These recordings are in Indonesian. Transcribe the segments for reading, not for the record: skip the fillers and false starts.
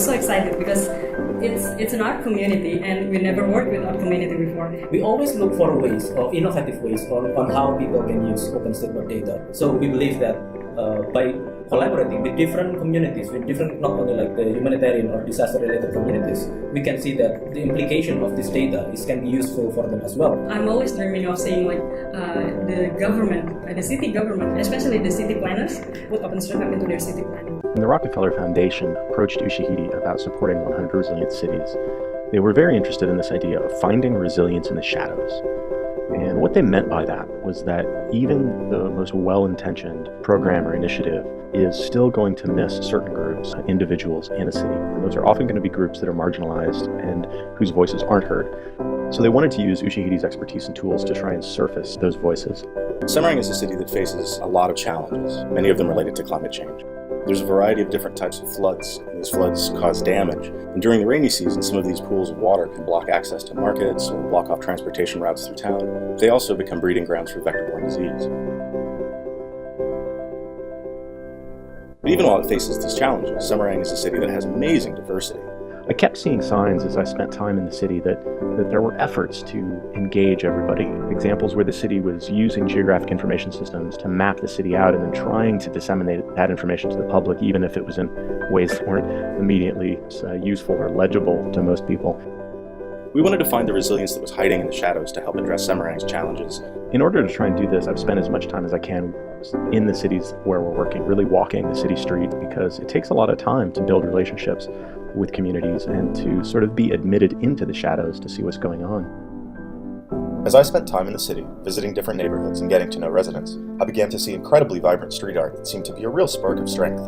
was so excited because it's an art community and we never worked with art community before. We always look for ways, or innovative ways, on how people can use OpenStreetMap data. So we believe that by collaborating with different communities, with different, not only like the humanitarian or disaster-related communities, we can see that the implication of this data can be useful for them as well. I'm always dreaming of seeing like the government, the city government, especially the city planners, put OpenStreetMap into their city planning. When the Rockefeller Foundation approached Ushahidi about supporting 100 Resilient Cities, they were very interested in this idea of finding resilience in the shadows. And what they meant by that was that even the most well-intentioned program or initiative is still going to miss certain groups, individuals in a city. And those are often going to be groups that are marginalized and whose voices aren't heard. So they wanted to use Ushahidi's expertise and tools to try and surface those voices. Semarang is a city that faces a lot of challenges, many of them related to climate change. There's a variety of different types of floods, and these floods cause damage. And during the rainy season, some of these pools of water can block access to markets or block off transportation routes through town. They also become breeding grounds for vector-borne disease. But even while it faces these challenges, Semarang is a city that has amazing diversity. I kept seeing signs as I spent time in the city that there were efforts to engage everybody. Examples where the city was using geographic information systems to map the city out and then trying to disseminate that information to the public, even if it was in ways that weren't immediately useful or legible to most people. We wanted to find the resilience that was hiding in the shadows to help address Semarang's challenges. In order to try and do this, I've spent as much time as I can in the cities where we're working, really walking the city street, because it takes a lot of time to build relationships with communities and to sort of be admitted into the shadows to see what's going on. As I spent time in the city, visiting different neighborhoods and getting to know residents, I began to see incredibly vibrant street art that seemed to be a real spark of strength.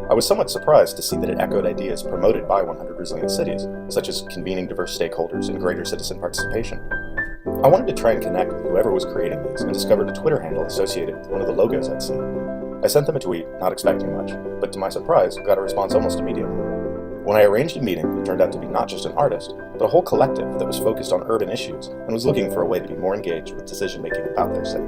I was somewhat surprised to see that it echoed ideas promoted by 100 Resilient Cities, such as convening diverse stakeholders and greater citizen participation. I wanted to try and connect with whoever was creating these and discovered a Twitter handle associated with one of the logos I'd seen. I sent them a tweet, not expecting much, but to my surprise, got a response almost immediately. When I arranged a meeting, it turned out to be not just an artist, but a whole collective that was focused on urban issues and was looking for a way to be more engaged with decision-making about their city.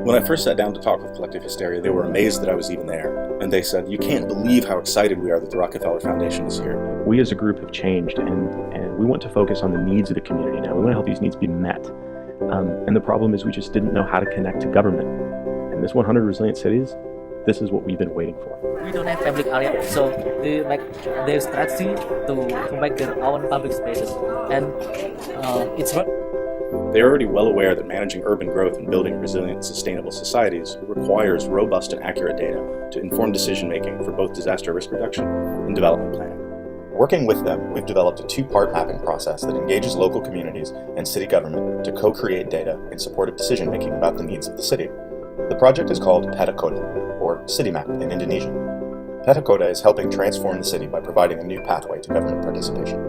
When I first sat down to talk with Collective Hysteria, they were amazed that I was even there. And they said, "You can't believe how excited we are that the Rockefeller Foundation is here." We as a group have changed, and we want to focus on the needs of the community now. We want to help these needs be met. And the problem is we just didn't know how to connect to government. And this 100 Resilient Cities, this is what we've been waiting for. We don't have public area, so they make their strategy to make their own public spaces, and it's not. They are already well aware that managing urban growth and building resilient, sustainable societies requires robust and accurate data to inform decision-making for both disaster risk reduction and development planning. Working with them, we've developed a two-part mapping process that engages local communities and city government to co-create data in support of decision-making about the needs of the city. The project is called Peta Kota, or City Map in Indonesian. Peta Kota is helping transform the city by providing a new pathway to government participation.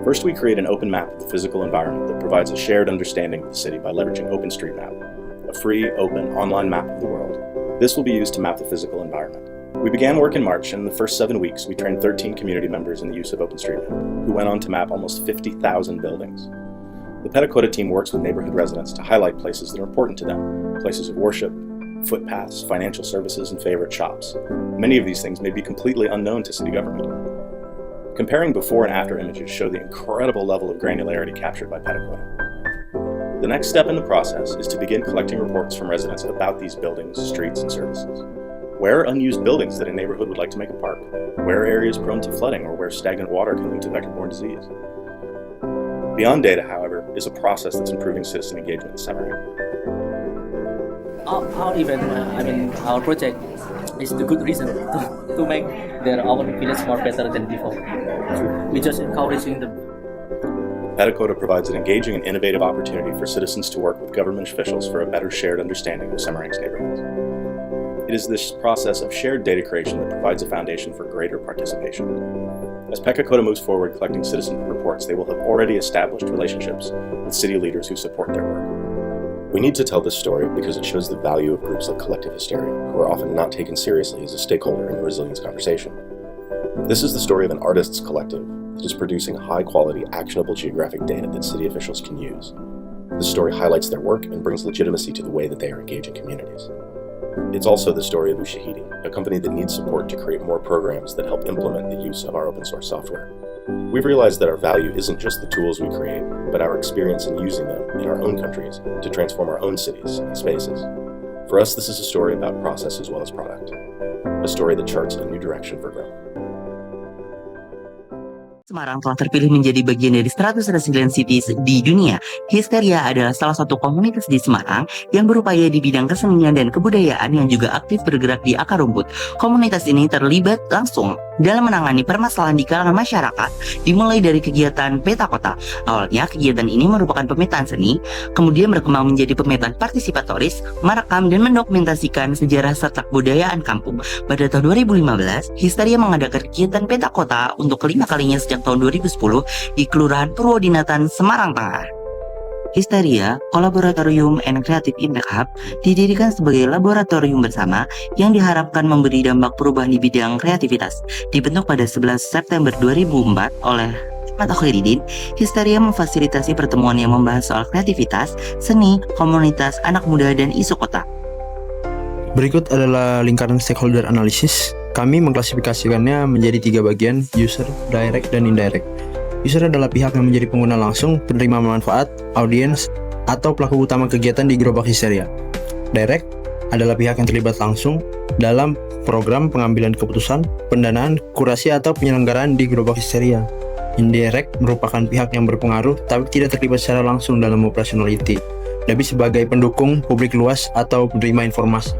First, we create an open map of the physical environment that provides a shared understanding of the city by leveraging OpenStreetMap, a free, open, online map of the world. This will be used to map the physical environment. We began work in March, and in the first 7 weeks, we trained 13 community members in the use of OpenStreetMap, who went on to map almost 50,000 buildings. The Peta Kota team works with neighborhood residents to highlight places that are important to them, places of worship, footpaths, financial services, and favorite shops. Many of these things may be completely unknown to city government. Comparing before and after images show the incredible level of granularity captured by Peta Kota. The next step in the process is to begin collecting reports from residents about these buildings, streets, and services. Where are unused buildings that a neighborhood would like to make a park? Where are areas prone to flooding or where stagnant water can lead to vector-borne disease? Beyond data, however, is a process that's improving citizen engagement in Semarang. Our project is the good reason to make their own village more better than before. We just encouraging them. Peta Kota provides an engaging and innovative opportunity for citizens to work with government officials for a better shared understanding of Semarang's neighborhoods. It is this process of shared data creation that provides a foundation for greater participation. As Peta Kota moves forward collecting citizen reports, they will have already established relationships with city leaders who support their work. We need to tell this story because it shows the value of groups like Collective Hysteria, who are often not taken seriously as a stakeholder in the resilience conversation. This is the story of an artists collective that is producing high-quality, actionable geographic data that city officials can use. This story highlights their work and brings legitimacy to the way that they are engaging communities. It's also the story of Ushahidi, a company that needs support to create more programs that help implement the use of our open source software. We've realized that our value isn't just the tools we create, but our experience in using them in our own countries to transform our own cities and spaces. For us, this is a story about process as well as product, a story that charts a new direction for growth. Semarang telah terpilih menjadi bagian dari 100 Resilient Cities di dunia. Histeria adalah salah satu komunitas di Semarang yang berupaya di bidang kesenian dan kebudayaan yang juga aktif bergerak di akar rumput. Komunitas ini terlibat langsung dalam menangani permasalahan di kalangan masyarakat, dimulai dari kegiatan peta kota. Awalnya kegiatan ini merupakan pemetaan seni, kemudian berkembang menjadi pemetaan partisipatoris, merekam dan mendokumentasikan sejarah serta kebudayaan kampung. Pada tahun 2015, Histeria mengadakan kegiatan peta kota untuk kelima kalinya sejak tahun 2010 di Kelurahan Purwodinatan, Semarang Tengah. Histeria, Collaboratorium and Creative Impact Hub, didirikan sebagai laboratorium bersama yang diharapkan memberi dampak perubahan di bidang kreativitas. Dibentuk pada 11 September 2004 oleh Ahmad Khairuddin, Histeria memfasilitasi pertemuan yang membahas soal kreativitas, seni, komunitas, anak muda, dan isu kota. Berikut adalah lingkaran stakeholder analysis. Kami mengklasifikasikannya menjadi 3 bagian, user, direct, dan indirect. User adalah pihak yang menjadi pengguna langsung, penerima manfaat, audiens, atau pelaku utama kegiatan di gerobak Histeria. Direct adalah pihak yang terlibat langsung dalam program pengambilan keputusan, pendanaan, kurasi, atau penyelenggaraan di gerobak Histeria. Indirect merupakan pihak yang berpengaruh tapi tidak terlibat secara langsung dalam operationality, lebih sebagai pendukung publik luas atau penerima informasi.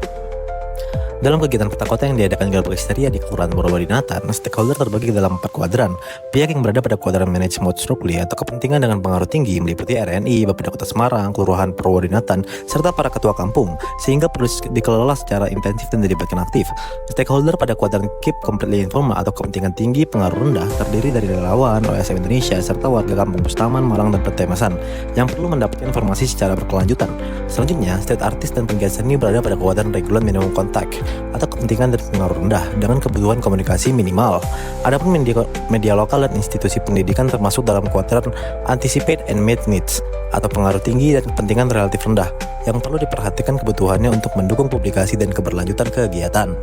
Dalam kegiatan peta kota yang diadakan Gerobak Histeria di Kelurahan Purwodinatan, stakeholder terbagi dalam 4 kuadran. Pihak yang berada pada kuadran management strictly atau kepentingan dengan pengaruh tinggi meliputi RNI, Bapeda Kota Semarang, Kelurahan Purwodinatan, serta para ketua kampung, sehingga perlu dikelola secara intensif dan dilibatkan aktif. Stakeholder pada kuadran keep completely informed atau kepentingan tinggi pengaruh rendah terdiri dari relawan, OSM Indonesia, serta warga kampung Bustaman, Malang, dan Pertemasan yang perlu mendapatkan informasi secara berkelanjutan. Selanjutnya, state artist dan penggiat seni berada pada kuadran regular minimum contact atau kepentingan dan pengaruh rendah dengan kebutuhan komunikasi minimal. Adapun media lokal dan institusi pendidikan termasuk dalam kuadran anticipate and meet needs atau pengaruh tinggi dan kepentingan relatif rendah yang perlu diperhatikan kebutuhannya untuk mendukung publikasi dan keberlanjutan kegiatan.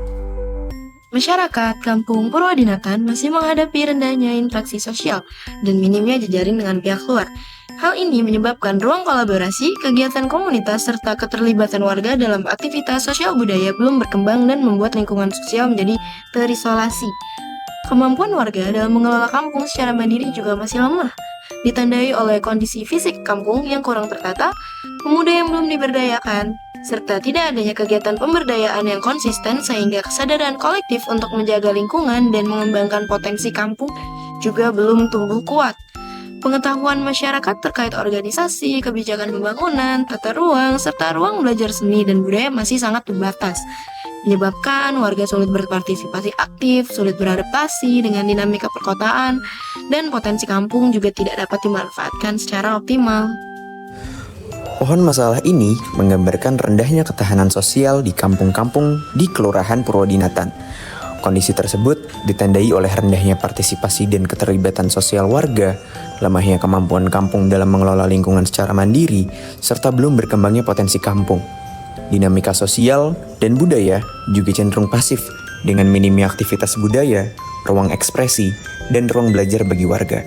Masyarakat kampung Purwodinatan masih menghadapi rendahnya interaksi sosial dan minimnya jejaring dengan pihak luar. Hal ini menyebabkan ruang kolaborasi, kegiatan komunitas, serta keterlibatan warga dalam aktivitas sosial budaya belum berkembang dan membuat lingkungan sosial menjadi terisolasi. Kemampuan warga dalam mengelola kampung secara mandiri juga masih lemah, ditandai oleh kondisi fisik kampung yang kurang tertata, pemuda yang belum diberdayakan, serta tidak adanya kegiatan pemberdayaan yang konsisten sehingga kesadaran kolektif untuk menjaga lingkungan dan mengembangkan potensi kampung juga belum tumbuh kuat. Pengetahuan masyarakat terkait organisasi, kebijakan pembangunan, tata ruang, serta ruang belajar seni dan budaya masih sangat terbatas, menyebabkan warga sulit berpartisipasi aktif, sulit beradaptasi dengan dinamika perkotaan, dan potensi kampung juga tidak dapat dimanfaatkan secara optimal. Pohon masalah ini menggambarkan rendahnya ketahanan sosial di kampung-kampung di Kelurahan Purwodinatan. Kondisi tersebut ditandai oleh rendahnya partisipasi dan keterlibatan sosial warga, lemahnya kemampuan kampung dalam mengelola lingkungan secara mandiri, serta belum berkembangnya potensi kampung. Dinamika sosial dan budaya juga cenderung pasif dengan minimnya aktivitas budaya, ruang ekspresi, dan ruang belajar bagi warga.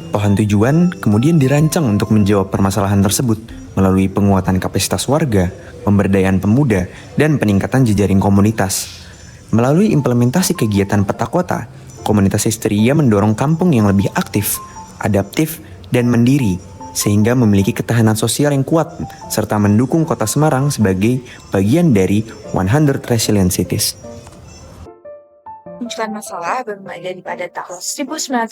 Pohon tujuan kemudian dirancang untuk menjawab permasalahan tersebut melalui penguatan kapasitas warga, pemberdayaan pemuda, dan peningkatan jejaring komunitas. Melalui implementasi kegiatan peta kota, komunitas Histeria mendorong kampung yang lebih aktif, adaptif, dan mandiri, sehingga memiliki ketahanan sosial yang kuat, serta mendukung kota Semarang sebagai bagian dari 100 Resilient Cities. Munculan masalah bermulai pada tahun 1996,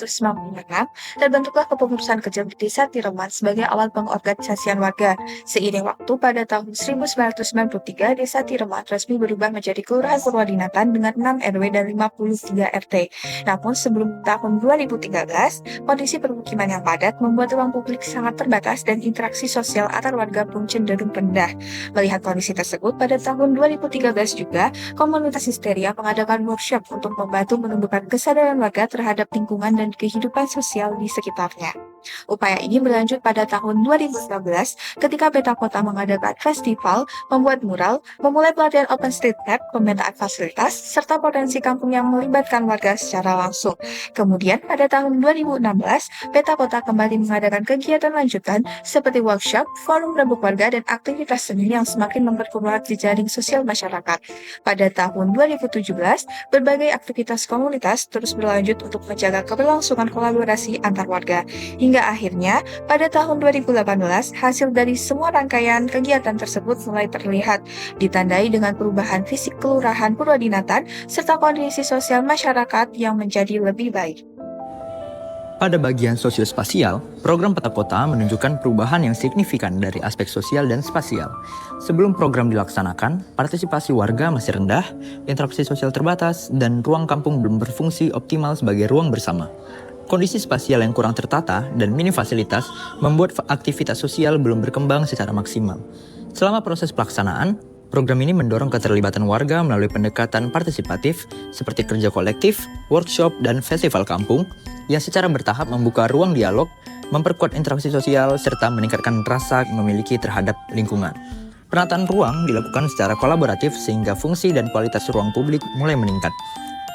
terbentuklah kepengurusan kecil desa Tireman sebagai awal pengorganisasian warga. Seiring waktu pada tahun 1993, desa Tireman resmi berubah menjadi Kelurahan Purwodinatan dengan 6 RW dan 53 RT. Namun sebelum tahun 2013, kondisi permukiman yang padat membuat ruang publik sangat terbatas dan interaksi sosial antar warga pun cenderung rendah. Melihat kondisi tersebut, pada tahun 2013 juga, komunitas Histeria mengadakan workshop untuk membantu menumbuhkan kesadaran warga terhadap lingkungan dan kehidupan sosial di sekitarnya. Upaya ini berlanjut pada tahun 2019 ketika Peta Kota mengadakan festival, membuat mural, memulai pelatihan OpenStreetMap, pemetaan fasilitas, serta potensi kampung yang melibatkan warga secara langsung. Kemudian pada tahun 2016, Peta Kota kembali mengadakan kegiatan lanjutan seperti workshop, forum rembuk warga, dan aktivitas seni yang semakin memperkuat jejaring sosial masyarakat. Pada tahun 2017, berbagai aktivitas komunitas terus berlanjut untuk menjaga keberlangsungan kolaborasi antar warga. Hingga akhirnya, pada tahun 2018, hasil dari semua rangkaian kegiatan tersebut mulai terlihat, ditandai dengan perubahan fisik Kelurahan Purwodinatan serta kondisi sosial masyarakat yang menjadi lebih baik. Pada bagian sosiospasial, program Peta Kota menunjukkan perubahan yang signifikan dari aspek sosial dan spasial. Sebelum program dilaksanakan, partisipasi warga masih rendah, interaksi sosial terbatas, dan ruang kampung belum berfungsi optimal sebagai ruang bersama. Kondisi spasial yang kurang tertata dan minim fasilitas membuat aktivitas sosial belum berkembang secara maksimal. Selama proses pelaksanaan, program ini mendorong keterlibatan warga melalui pendekatan partisipatif seperti kerja kolektif, workshop, dan festival kampung yang secara bertahap membuka ruang dialog, memperkuat interaksi sosial, serta meningkatkan rasa memiliki terhadap lingkungan. Penataan ruang dilakukan secara kolaboratif sehingga fungsi dan kualitas ruang publik mulai meningkat.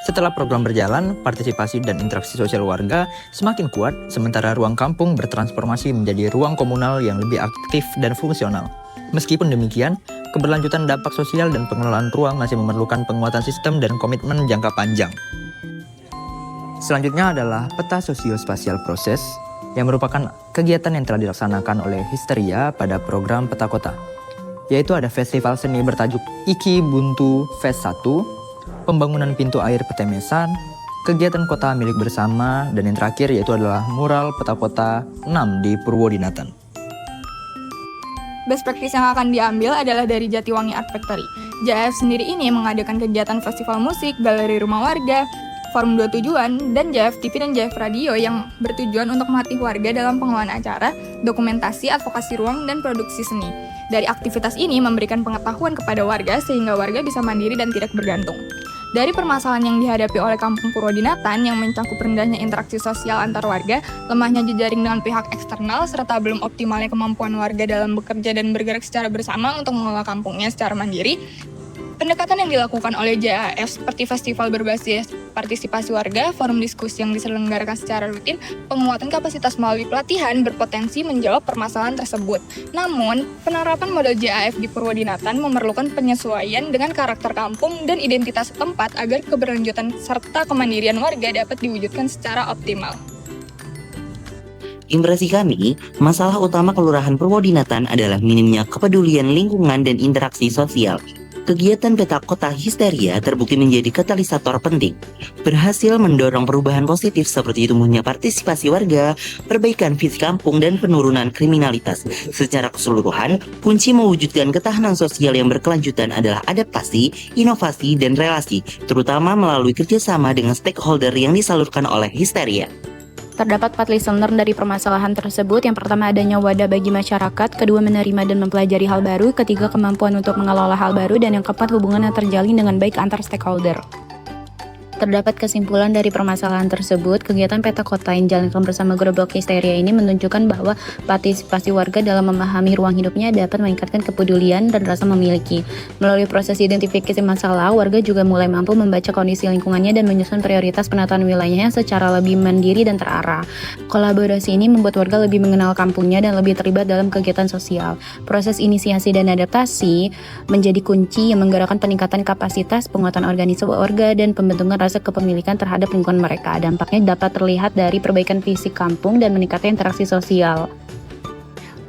Setelah program berjalan, partisipasi dan interaksi sosial warga semakin kuat, sementara ruang kampung bertransformasi menjadi ruang komunal yang lebih aktif dan fungsional. Meskipun demikian, keberlanjutan dampak sosial dan pengelolaan ruang masih memerlukan penguatan sistem dan komitmen jangka panjang. Selanjutnya adalah peta sosiospasial proses, yang merupakan kegiatan yang telah dilaksanakan oleh Histeria pada program Peta Kota, yaitu ada festival seni bertajuk Iki Buntu Fest 1, pembangunan pintu air Petemesan, kegiatan kota milik bersama, dan yang terakhir yaitu adalah mural Peta Kota 6 di Purwodinatan. Best practice yang akan diambil adalah dari Jatiwangi Art Factory. JAF sendiri ini mengadakan kegiatan festival musik, galeri rumah warga, forum 2 tujuan, dan JAF TV dan JAF Radio yang bertujuan untuk melatih warga dalam pengelolaan acara, dokumentasi, advokasi ruang, dan produksi seni. Dari aktivitas ini memberikan pengetahuan kepada warga sehingga warga bisa mandiri dan tidak bergantung. Dari permasalahan yang dihadapi oleh Kampung Purwodinatan yang mencakup rendahnya interaksi sosial antar warga, lemahnya jejaring dengan pihak eksternal, serta belum optimalnya kemampuan warga dalam bekerja dan bergerak secara bersama untuk mengelola kampungnya secara mandiri, pendekatan yang dilakukan oleh JAF seperti festival berbasis partisipasi warga, forum diskusi yang diselenggarakan secara rutin, penguatan kapasitas melalui pelatihan berpotensi menjawab permasalahan tersebut. Namun, penerapan model JAF di Purwodinatan memerlukan penyesuaian dengan karakter kampung dan identitas setempat agar keberlanjutan serta kemandirian warga dapat diwujudkan secara optimal. Impresi kami, masalah utama Kelurahan Purwodinatan adalah minimnya kepedulian lingkungan dan interaksi sosial. Kegiatan Peta Kota Histeria terbukti menjadi katalisator penting, berhasil mendorong perubahan positif seperti tumbuhnya partisipasi warga, perbaikan visi kampung, dan penurunan kriminalitas. Secara keseluruhan, kunci mewujudkan ketahanan sosial yang berkelanjutan adalah adaptasi, inovasi, dan relasi, terutama melalui kerjasama dengan stakeholder yang disalurkan oleh Histeria. Terdapat 4 lesson learned dari permasalahan tersebut. Yang pertama, adanya wadah bagi masyarakat. Kedua, menerima dan mempelajari hal baru. Ketiga, kemampuan untuk mengelola hal baru. Dan yang keempat, hubungan yang terjalin dengan baik antar stakeholder. Terdapat kesimpulan dari permasalahan tersebut, kegiatan Peta Kota yang dijalankan bersama Grup Blok Histeria ini menunjukkan bahwa partisipasi warga dalam memahami ruang hidupnya dapat meningkatkan kepedulian dan rasa memiliki. Melalui proses identifikasi masalah, warga juga mulai mampu membaca kondisi lingkungannya dan menyusun prioritas penataan wilayahnya secara lebih mandiri dan terarah. Kolaborasi ini membuat warga lebih mengenal kampungnya dan lebih terlibat dalam kegiatan sosial. Proses inisiasi dan adaptasi menjadi kunci yang menggerakkan peningkatan kapasitas, penguatan organisasi warga, dan pembentukan rasa kepemilikan terhadap lingkungan mereka. Dampaknya dapat terlihat dari perbaikan fisik kampung dan meningkatnya interaksi sosial.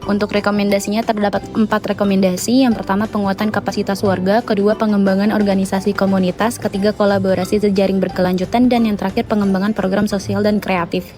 Untuk rekomendasinya terdapat 4 rekomendasi. Yang pertama, penguatan kapasitas warga. Kedua, pengembangan organisasi komunitas. Ketiga, kolaborasi jejaring berkelanjutan. Dan yang terakhir, pengembangan program sosial dan kreatif.